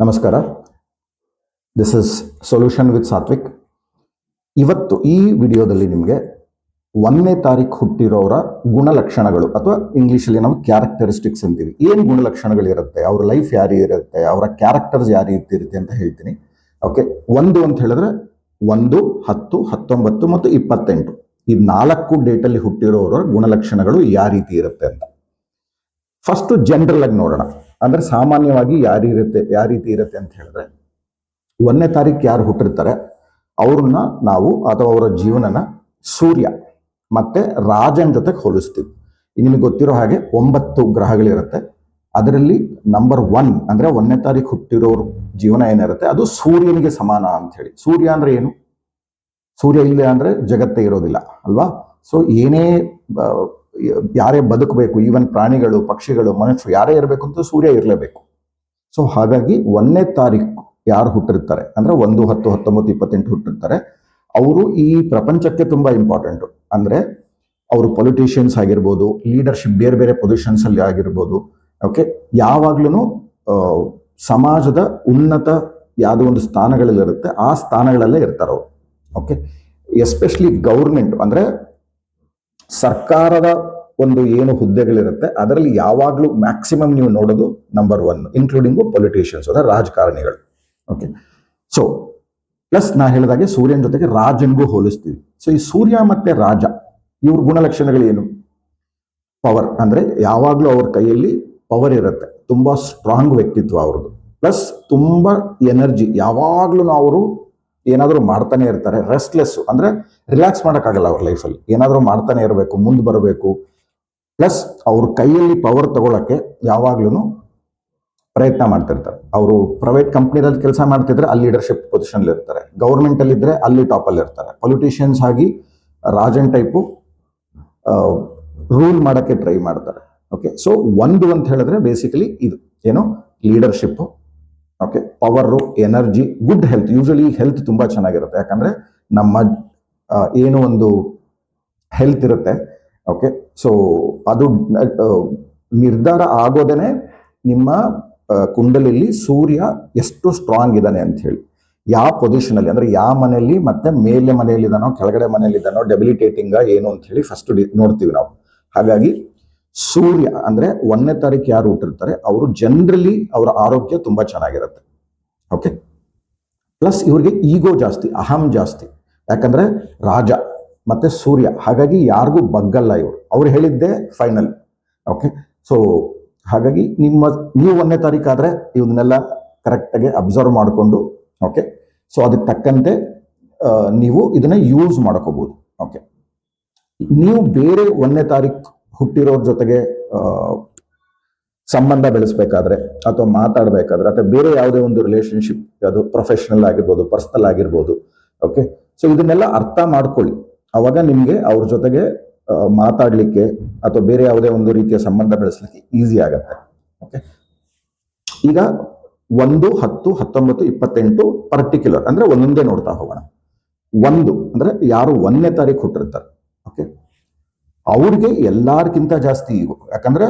ನಮಸ್ಕಾರ. This is solution with Satvik. ಇವತ್ತು ಈ ವಿಡಿಯೋದಲ್ಲಿ ನಿಮಗೆ 1ನೇ ತಾರೀಕು ಹುಟ್ಟಿರೋರ ಗುಣಲಕ್ಷಣಗಳು ಅಥವಾ ಇಂಗ್ಲೀಷಲ್ಲಿ ನಾವು ಕ್ಯಾರೆಕ್ಟರಿಸ್ಟಿಕ್ಸ್ ಅಂತೀವಿ. ಏನು ಗುಣಲಕ್ಷಣಗಳಿರುತ್ತೆ, ಅವ್ರ ಲೈಫ್ ಯಾರು ಇರುತ್ತೆ, ಅವರ ಕ್ಯಾರೆಕ್ಟರ್ಸ್ ಯಾವ ರೀತಿ ಇರುತ್ತೆ ಅಂತ ಹೇಳ್ತೀನಿ. ಓಕೆ, 1 ಅಂತ ಹೇಳಿದ್ರೆ 1, 10, 19 ಮತ್ತು 28 ಈ 4 ಡೇಟಲ್ಲಿ ಹುಟ್ಟಿರೋರ ಗುಣಲಕ್ಷಣಗಳು ಯಾವ ರೀತಿ ಇರುತ್ತೆ ಅಂತ ಫಸ್ಟ್ ಜನರಲ್ ಆಗಿ ನೋಡೋಣ. ಅಂದ್ರೆ ಸಾಮಾನ್ಯವಾಗಿ ಯಾವ ರೀತಿ ಇರುತ್ತೆ ಅಂತ ಹೇಳಿದ್ರೆ 1ನೇ ತಾರೀಕು ಯಾರು ಹುಟ್ಟಿರ್ತಾರೆ ಅವ್ರನ್ನ ನಾವು ಅಥವಾ ಅವರ ಜೀವನನ ಸೂರ್ಯ ಮತ್ತೆ ರಾಜನ್ ಜೊತೆಗೆ ಹೋಲಿಸ್ತೀವಿ. ನಿಮಗೆ ಗೊತ್ತಿರೋ ಹಾಗೆ 9 ಗ್ರಹಗಳಿರುತ್ತೆ. ಅದರಲ್ಲಿ ನಂಬರ್ 1 ಅಂದ್ರೆ 1ನೇ ತಾರೀಕು ಹುಟ್ಟಿರೋರ ಜೀವನ ಏನಿರುತ್ತೆ ಅದು ಸೂರ್ಯನಿಗೆ ಸಮಾನ ಅಂತ ಹೇಳಿ. ಸೂರ್ಯ ಅಂದ್ರೆ ಏನು? ಸೂರ್ಯ ಇಲ್ಲ ಅಂದ್ರೆ ಜಗತ್ತೇ ಇರೋದಿಲ್ಲ ಅಲ್ವಾ? ಸೊ ಏನೇ ಯಾರೇ ಬದುಕಬೇಕು, ಈವನ್ ಪ್ರಾಣಿಗಳು, ಪಕ್ಷಿಗಳು, ಮನುಷ್ಯರು ಯಾರೇ ಇರಬೇಕು ಅಂತ ಸೂರ್ಯ ಇರಲೇಬೇಕು. ಸೊ ಹಾಗಾಗಿ 1ನೇ ತಾರೀಕು ಯಾರು ಹುಟ್ಟಿರ್ತಾರೆ ಅಂದ್ರೆ 1, 10, 19, 28 ಹುಟ್ಟಿರ್ತಾರೆ ಅವರು ಈ ಪ್ರಪಂಚಕ್ಕೆ ತುಂಬಾ ಇಂಪಾರ್ಟೆಂಟು. ಅಂದ್ರೆ ಅವರು ಪೊಲಿಟಿಷಿಯನ್ಸ್ ಆಗಿರ್ಬೋದು, ಲೀಡರ್ಶಿಪ್ ಬೇರೆ ಬೇರೆ ಪೊಸಿಷನ್ಸ್ ಅಲ್ಲಿ ಆಗಿರ್ಬೋದು. ಓಕೆ, ಯಾವಾಗ್ಲೂ ಸಮಾಜದ ಉನ್ನತ ಯಾವುದೋ ಒಂದು ಸ್ಥಾನಗಳಲ್ಲಿರುತ್ತೆ ಆ ಸ್ಥಾನಗಳಲ್ಲೇ ಇರ್ತಾರೆ ಅವರು. ಓಕೆ, ಎಸ್ಪೆಷಲಿ ಗೌರ್ಮೆಂಟ್ ಅಂದ್ರೆ ಸರ್ಕಾರದ ಒಂದು ಏನು ಹುದ್ದೆಗಳಿರುತ್ತೆ ಅದರಲ್ಲಿ ಯಾವಾಗಲೂ ಮ್ಯಾಕ್ಸಿಮಮ್ ನೀವು ನೋಡೋದು ನಂಬರ್ 1 ಇನ್ಕ್ಲೂಡಿಂಗು ಪೊಲಿಟಿಷಿಯನ್ಸ್ ಅಂದ್ರೆ ರಾಜಕಾರಣಿಗಳು. ಓಕೆ, ಸೊ ಪ್ಲಸ್ ನಾ ಹೇಳಿದಾಗೆ ಸೂರ್ಯನ ಜೊತೆಗೆ ರಾಜನ್ಗೂ ಹೋಲಿಸ್ತೀವಿ. ಸೊ ಈ ಸೂರ್ಯ ಮತ್ತೆ ರಾಜ ಇವ್ರ ಗುಣಲಕ್ಷಣಗಳು ಏನು? ಪವರ್ ಅಂದ್ರೆ ಯಾವಾಗ್ಲೂ ಅವ್ರ ಕೈಯಲ್ಲಿ ಪವರ್ ಇರುತ್ತೆ, ತುಂಬಾ ಸ್ಟ್ರಾಂಗ್ ವ್ಯಕ್ತಿತ್ವ ಅವ್ರದ್ದು. ಪ್ಲಸ್ ತುಂಬಾ ಎನರ್ಜಿ, ಯಾವಾಗ್ಲೂ ಅವರು ಏನಾದರೂ ಮಾಡ್ತಾನೆ ಇರ್ತಾರೆ. ರೆಸ್ಟ್ಲೆಸ್ ಅಂದ್ರೆ ರಿಲ್ಯಾಕ್ಸ್ ಮಾಡೋಕ್ಕಾಗಲ್ಲ ಅವ್ರ ಲೈಫಲ್ಲಿ, ಏನಾದರೂ ಮಾಡ್ತಾನೆ ಇರಬೇಕು, ಮುಂದೆ ಬರಬೇಕು. ಪ್ಲಸ್ ಅವ್ರ ಕೈಯಲ್ಲಿ ಪವರ್ ತಗೊಳಕ್ಕೆ ಯಾವಾಗ್ಲೂ ಪ್ರಯತ್ನ ಮಾಡ್ತಿರ್ತಾರೆ. ಅವರು ಪ್ರೈವೇಟ್ ಕಂಪ್ನಿದಲ್ಲಿ ಕೆಲಸ ಮಾಡ್ತಿದ್ರೆ ಅಲ್ಲಿ ಲೀಡರ್ಶಿಪ್ ಪೊಸಿಷನ್ ಇರ್ತಾರೆ, ಗೌರ್ಮೆಂಟ್ ಅಲ್ಲಿ ಇದ್ರೆ ಅಲ್ಲಿ ಟಾಪ್ ಅಲ್ಲಿ ಇರ್ತಾರೆ. ಪೊಲಿಟಿಷಿಯನ್ಸ್ ಆಗಿ ರಾಜನ್ ಟೈಪು ರೂಲ್ ಮಾಡಕ್ಕೆ ಟ್ರೈ ಮಾಡ್ತಾರೆ. ಓಕೆ, ಸೊ 1 ಅಂತ ಹೇಳಿದ್ರೆ ಬೇಸಿಕಲಿ ಇದು ಏನು leadership. Okay, power, energy, good health. Usually health ತುಂಬಾ ಚೆನ್ನಾಗಿರುತ್ತೆ, ಯಾಕಂದ್ರೆ ನಮ್ಮ ಏನು ಒಂದು ಹೆಲ್ತ್ ಇರುತ್ತೆ. ಓಕೆ, ಸೊ ಅದು ನಿರ್ಧಾರ ಆಗೋದೇನೆ ನಿಮ್ಮ ಕುಂಡಲಿಯಲ್ಲಿ ಸೂರ್ಯ ಎಷ್ಟು ಸ್ಟ್ರಾಂಗ್ ಇದ್ದಾನೆ ಅಂತ ಹೇಳಿ. ಯಾವ ಪೊಸಿಷನ್ ಅಲ್ಲಿ ಅಂದ್ರೆ ಯಾವ ಮನೆಯಲ್ಲಿ ಮತ್ತೆ ಮೇಲೆ ಮನೆಯಲ್ಲಿ ಇದ್ದಾನೋ ಕೆಳಗಡೆ ಮನೆಯಲ್ಲಿ ಇದ್ದಾನೋ ಡೆಬಿಲಿಟೇಟಿಂಗ್ ಏನು ಅಂತ ಹೇಳಿ ಫಸ್ಟ್ ನೋಡ್ತೀವಿ ನಾವು. ಹಾಗಾಗಿ ಸೂರ್ಯ ಅಂದ್ರೆ 1ನೇ ತಾರೀಕು ಯಾರು ಹುಟ್ಟಿರ್ತಾರೆ ಅವರು ಜನರಲಿ ಅವರ ಆರೋಗ್ಯ ತುಂಬಾ ಚೆನ್ನಾಗಿರುತ್ತೆ. ಓಕೆ, ಪ್ಲಸ್ ಇವ್ರಿಗೆ ಈಗೋ ಜಾಸ್ತಿ, ಅಹಂ ಜಾಸ್ತಿ. ಯಾಕಂದ್ರೆ ರಾಜ ಮತ್ತೆ ಸೂರ್ಯ, ಹಾಗಾಗಿ ಯಾರಿಗೂ ಬಗ್ಗಲ್ಲ ಇವರು, ಅವ್ರು ಹೇಳಿದ್ದೇ ಫೈನಲ್. ಓಕೆ, ಸೊ ಹಾಗಾಗಿ ನೀವು 1ನೇ ತಾರೀಕು ಆದ್ರೆ ಇವನ್ನೆಲ್ಲ ಕರೆಕ್ಟಾಗಿ ಅಬ್ಸರ್ವ್ ಮಾಡಿಕೊಂಡು ಓಕೆ, ಸೊ ಅದಕ್ಕೆ ತಕ್ಕಂತೆ ನೀವು ಇದನ್ನ ಯೂಸ್ ಮಾಡ್ಕೋಬಹುದು. ಓಕೆ, ನೀವು ಬೇರೆ 1ನೇ ತಾರೀಕು ಹುಟ್ಟಿರೋರ ಜೊತೆಗೆ ಸಂಬಂಧ ಬೆಳೆಸ್ಬೇಕಾದ್ರೆ ಅಥವಾ ಮಾತಾಡ್ಬೇಕಾದ್ರೆ ಅಥವಾ ಬೇರೆ ಯಾವುದೇ ಒಂದು ರಿಲೇಶನ್ಶಿಪ್, ಅದು ಪ್ರೊಫೆಷನಲ್ ಆಗಿರ್ಬೋದು, ಪರ್ಸನಲ್ ಆಗಿರ್ಬೋದು. ಓಕೆ, ಸೊ ಇದನ್ನೆಲ್ಲ ಅರ್ಥ ಮಾಡ್ಕೊಳ್ಳಿ, ಅವಾಗ ನಿಮ್ಗೆ ಅವ್ರ ಜೊತೆಗೆ ಮಾತಾಡ್ಲಿಕ್ಕೆ ಅಥವಾ ಬೇರೆ ಯಾವುದೇ ಒಂದು ರೀತಿಯ ಸಂಬಂಧ ಬೆಳೆಸ್ಲಿಕ್ಕೆ ಈಸಿ ಆಗತ್ತೆ. ಓಕೆ, ಈಗ 1, 10, 19, 28 ಪರ್ಟಿಕ್ಯುಲರ್ ಅಂದ್ರೆ ಒಂದೊಂದೇ ನೋಡ್ತಾ ಹೋಗೋಣ. 1 ಅಂದ್ರೆ ಯಾರು 1ನೇ ತಾರೀಕು ಹುಟ್ಟಿರ್ತಾರೆ ಓಕೆ, ಅವ್ರಿಗೆ ಎಲ್ಲಾರ್ಗಿಂತ ಜಾಸ್ತಿ ಈಗೋ. ಯಾಕಂದ್ರೆ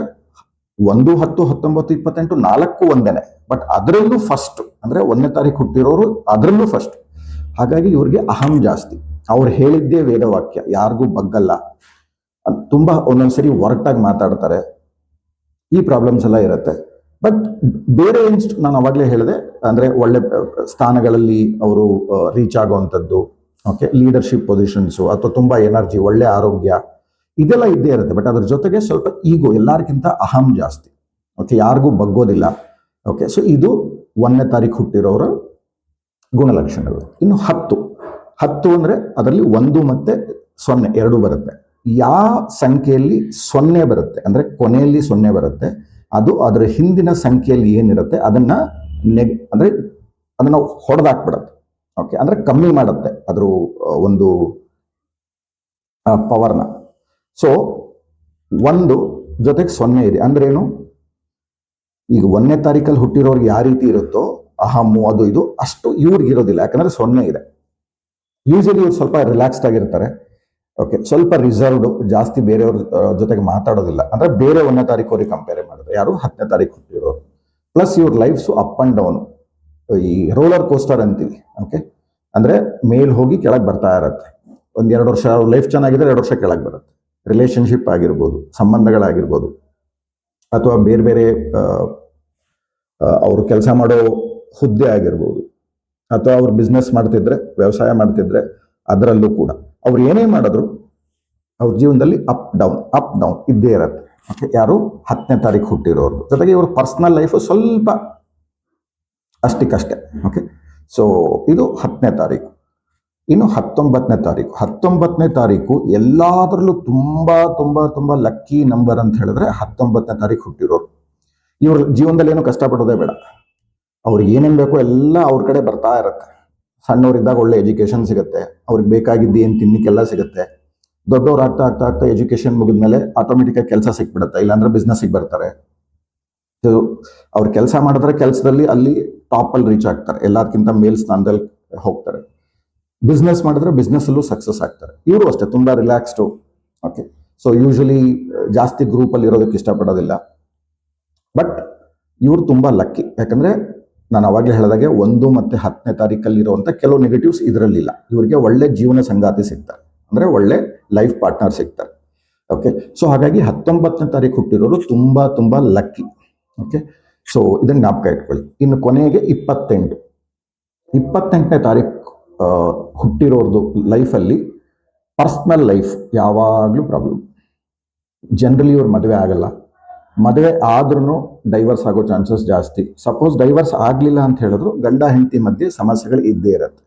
1, 10, 19, 28 4 ಒಂದೇನೆ, ಬಟ್ ಅದರಲ್ಲೂ ಫಸ್ಟ್ ಅಂದ್ರೆ 1ನೇ ತಾರೀಕು ಹುಟ್ಟಿರೋರು ಅದರಲ್ಲೂ ಫಸ್ಟ್. ಹಾಗಾಗಿ ಇವ್ರಿಗೆ ಅಹಂ ಜಾಸ್ತಿ, ಅವ್ರು ಹೇಳಿದ್ದೇ ವೇದವಾಕ್ಯ, ಯಾರಿಗೂ ಬಗ್ಗಲ್ಲ. ತುಂಬಾ ಒಂದೊಂದ್ಸರಿ ಒರಟಾಗಿ ಮಾತಾಡ್ತಾರೆ, ಈ ಪ್ರಾಬ್ಲಮ್ಸ್ ಎಲ್ಲ ಇರುತ್ತೆ. ಬಟ್ ಬೇರೆ ನಾನು ಅವಾಗಲೇ ಹೇಳಿದೆ, ಅಂದ್ರೆ ಒಳ್ಳೆ ಸ್ಥಾನಗಳಲ್ಲಿ ಅವರು ರೀಚ್ ಆಗುವಂಥದ್ದು. ಓಕೆ, ಲೀಡರ್ಶಿಪ್ ಪೊಸಿಷನ್ಸು ಅಥವಾ ತುಂಬಾ ಎನರ್ಜಿ, ಒಳ್ಳೆ ಆರೋಗ್ಯ, ಇದೆಲ್ಲ ಇದ್ದೇ ಇರುತ್ತೆ. ಬಟ್ ಅದ್ರ ಜೊತೆಗೆ ಸ್ವಲ್ಪ ಈಗೋ, ಎಲ್ಲರಿಗಿಂತ ಅಹಂ ಜಾಸ್ತಿ. ಓಕೆ, ಯಾರಿಗೂ ಬಗ್ಗೋದಿಲ್ಲ. ಓಕೆ, ಸೊ ಇದು 1ನೇ ತಾರೀಕು ಹುಟ್ಟಿರೋರ ಗುಣಲಕ್ಷಣಗಳು. ಇನ್ನು 10 ಅಂದ್ರೆ ಅದರಲ್ಲಿ 1 ಮತ್ತೆ 0 2 ಬರುತ್ತೆ. ಯಾವ ಸಂಖ್ಯೆಯಲ್ಲಿ 0 ಬರುತ್ತೆ ಅಂದ್ರೆ ಕೊನೆಯಲ್ಲಿ 0 ಬರುತ್ತೆ, ಅದು ಅದರ ಹಿಂದಿನ ಸಂಖ್ಯೆಯಲ್ಲಿ ಏನಿರುತ್ತೆ ಅದನ್ನ ಅಂದ್ರೆ ಅದನ್ನ ಹೊಡೆದಾಕ್ಬಿಡತ್ತೆ. ಓಕೆ, ಅಂದ್ರೆ ಕಮ್ಮಿ ಮಾಡುತ್ತೆ ಅದ್ರ ಒಂದು ಪವರ್ನ. ಸೊ 1 ಜೊತೆಗೆ 0 ಇದೆ ಅಂದ್ರೆ ಏನು? ಈಗ 1ನೇ ತಾರೀಕಲ್ಲಿ ಹುಟ್ಟಿರೋರ್ಗೆ ಯಾವ ರೀತಿ ಇರುತ್ತೋ ಅಹಮ್ಮು ಅದು ಇದು ಅಷ್ಟು ಇವ್ರಿಗೆ ಇರೋದಿಲ್ಲ, ಯಾಕಂದ್ರೆ 0 ಇದೆ. ಯೂಶಲಿ ಇವ್ರು ಸ್ವಲ್ಪ ರಿಲ್ಯಾಕ್ಸ್ಡ್ ಆಗಿರ್ತಾರೆ. ಓಕೆ, ಸ್ವಲ್ಪ ರಿಸರ್ವ್ಡ್, ಜಾಸ್ತಿ ಬೇರೆಯವ್ರ ಜೊತೆಗೆ ಮಾತಾಡೋದಿಲ್ಲ. ಅಂದ್ರೆ ಬೇರೆ 1ನೇ ತಾರೀಕು ಅವ್ರಿಗೆ ಕಂಪೇರ್ ಮಾಡಿದ್ರೆ ಯಾರು 10ನೇ ತಾರೀಕು ಹುಟ್ಟಿರೋರು. ಪ್ಲಸ್ ಇವ್ರ ಲೈಫ್ಸು ಅಪ್ ಅಂಡ್ ಡೌನ್. ಈ ರೋಲರ್ ಕೋಸ್ಟರ್ ಅಂತೀವಿ. ಓಕೆ, ಅಂದರೆ ಮೇಲ್ ಹೋಗಿ ಕೆಳಗೆ ಬರ್ತಾ ಇರತ್ತೆ. ಒಂದು 2 ವರ್ಷ ಲೈಫ್ ಚೆನ್ನಾಗಿದ್ರೆ 2 ವರ್ಷ ಕೆಳಗೆ ಬರುತ್ತೆ. ರಿಲೇಷನ್ಶಿಪ್ ಆಗಿರ್ಬೋದು, ಸಂಬಂಧಗಳಾಗಿರ್ಬೋದು, ಅಥವಾ ಬೇರೆ ಬೇರೆ ಅವರು ಕೆಲಸ ಮಾಡೋ ಹುದ್ದೆ ಆಗಿರ್ಬೋದು, ಅಥವಾ ಅವ್ರು ಬಿಸ್ನೆಸ್ ಮಾಡ್ತಿದ್ರೆ, ವ್ಯವಸಾಯ ಮಾಡ್ತಿದ್ರೆ, ಅದರಲ್ಲೂ ಕೂಡ ಅವ್ರು ಏನೇ ಮಾಡಿದ್ರು ಅವ್ರ ಜೀವನದಲ್ಲಿ ಅಪ್ ಡೌನ್ ಇದ್ದೇ ಇರತ್ತೆ. ಓಕೆ, ಯಾರು 10ನೇ ತಾರೀಕು ಹುಟ್ಟಿರೋರು. ಜೊತೆಗೆ ಇವ್ರ ಪರ್ಸನಲ್ ಲೈಫು ಸ್ವಲ್ಪ ಅಷ್ಟಕ್ಕಷ್ಟೇ. ಓಕೆ, ಸೊ ಇದು 10ನೇ ತಾರೀಕು. ಇನ್ನು 19ನೇ ತಾರೀಕು ಎಲ್ಲಾದ್ರಲ್ಲೂ ತುಂಬಾ ತುಂಬಾ ತುಂಬಾ ಲಕ್ಕಿ ನಂಬರ್ ಅಂತ ಹೇಳಿದ್ರೆ 19ನೇ ತಾರೀಕು ಹುಟ್ಟಿರೋರು. ಇವ್ರ ಜೀವನದಲ್ಲಿ ಏನು ಕಷ್ಟಪಡೋದೇ ಬೇಡ. ಅವ್ರಿಗೆ ಏನೇನು ಬೇಕೋ ಎಲ್ಲ ಅವ್ರ ಕಡೆ ಬರ್ತಾ ಇರತ್ತೆ. ಸಣ್ಣವರಿದ್ದಾಗ ಒಳ್ಳೆ ಎಜುಕೇಶನ್ ಸಿಗುತ್ತೆ, ಅವ್ರಿಗೆ ಬೇಕಾಗಿದ್ದು ಏನು ತಿನ್ನಿಕ್ಕೆಲ್ಲ ಸಿಗುತ್ತೆ. ದೊಡ್ಡವ್ರು ಆಗ್ತಾ ಆಗ್ತಾ ಆಗ್ತಾ ಎಜುಕೇಶನ್ ಮುಗಿದ್ಮೇಲೆ ಆಟೋಮೆಟಿಕ್ಕಾಗಿ ಕೆಲಸ ಸಿಕ್ಬಿಡುತ್ತೆ, ಇಲ್ಲಾಂದ್ರೆ ಬಿಸ್ನೆಸ್ಸಿಗೆ ಬರ್ತಾರೆ. ಅವ್ರು ಕೆಲಸ ಮಾಡಿದ್ರೆ ಕೆಲಸದಲ್ಲಿ ಅಲ್ಲಿ ಟಾಪಲ್ಲಿ ರೀಚ್ ಆಗ್ತಾರೆ, ಎಲ್ಲದಕ್ಕಿಂತ ಮೇಲ್ ಸ್ಥಾನದಲ್ಲಿ ಹೋಗ್ತಾರೆ. ಬಿಸ್ನೆಸ್ ಮಾಡಿದ್ರೆ ಬಿಸ್ನೆಸ್ಸಲ್ಲೂ ಸಕ್ಸಸ್ ಆಗ್ತಾರೆ. ಇವರು ಅಷ್ಟೇ ತುಂಬ ರಿಲ್ಯಾಕ್ಸ್ಡು. ಓಕೆ, ಸೊ ಯೂಶಲಿ ಜಾಸ್ತಿ ಗ್ರೂಪಲ್ಲಿ ಇರೋದಕ್ಕೆ ಇಷ್ಟಪಡೋದಿಲ್ಲ. ಬಟ್ ಇವರು ತುಂಬ ಲಕ್ಕಿ, ಯಾಕಂದರೆ ನಾನು ಅವಾಗಲೇ ಹೇಳಿದಾಗೆ 1 ಮತ್ತು 10ನೇ ತಾರೀಕಲ್ಲಿ ಇರುವಂಥ ಕೆಲವು ನೆಗೆಟಿವ್ಸ್ ಇದರಲ್ಲಿಲ್ಲ. ಇವರಿಗೆ ಒಳ್ಳೆ ಜೀವನ ಸಂಗಾತಿ ಸಿಗ್ತಾರೆ, ಅಂದರೆ ಒಳ್ಳೆ ಲೈಫ್ ಪಾರ್ಟ್ನರ್ ಸಿಗ್ತಾರೆ. ಓಕೆ, ಸೊ ಹಾಗಾಗಿ 19ನೇ ತಾರೀಕು ಹುಟ್ಟಿರೋರು ತುಂಬ ತುಂಬ ಲಕ್ಕಿ. ಓಕೆ, ಸೊ ಇದನ್ನು ಜ್ಞಾಪಕ ಇಟ್ಕೊಳ್ಳಿ. ಇನ್ನು ಕೊನೆಗೆ 28ನೇ ತಾರೀಕು ಹುಟ್ಟಿರೋರ್ದು ಲೈಫಲ್ಲಿ ಪರ್ಸ್ನಲ್ ಲೈಫ್ ಯಾವಾಗಲೂ ಪ್ರಾಬ್ಲಮ್. ಜನರಲಿ ಇವ್ರು ಮದುವೆ ಆಗಲ್ಲ, ಮದುವೆ ಆದ್ರೂ ಡೈವರ್ಸ್ ಆಗೋ ಚಾನ್ಸಸ್ ಜಾಸ್ತಿ. ಸಪೋಸ್ ಡೈವರ್ಸ್ ಆಗಲಿಲ್ಲ ಅಂತ ಹೇಳಿದ್ರು ಗಂಡ ಹೆಂಡತಿ ಮಧ್ಯೆ ಸಮಸ್ಯೆಗಳು ಇದ್ದೇ ಇರುತ್ತೆ.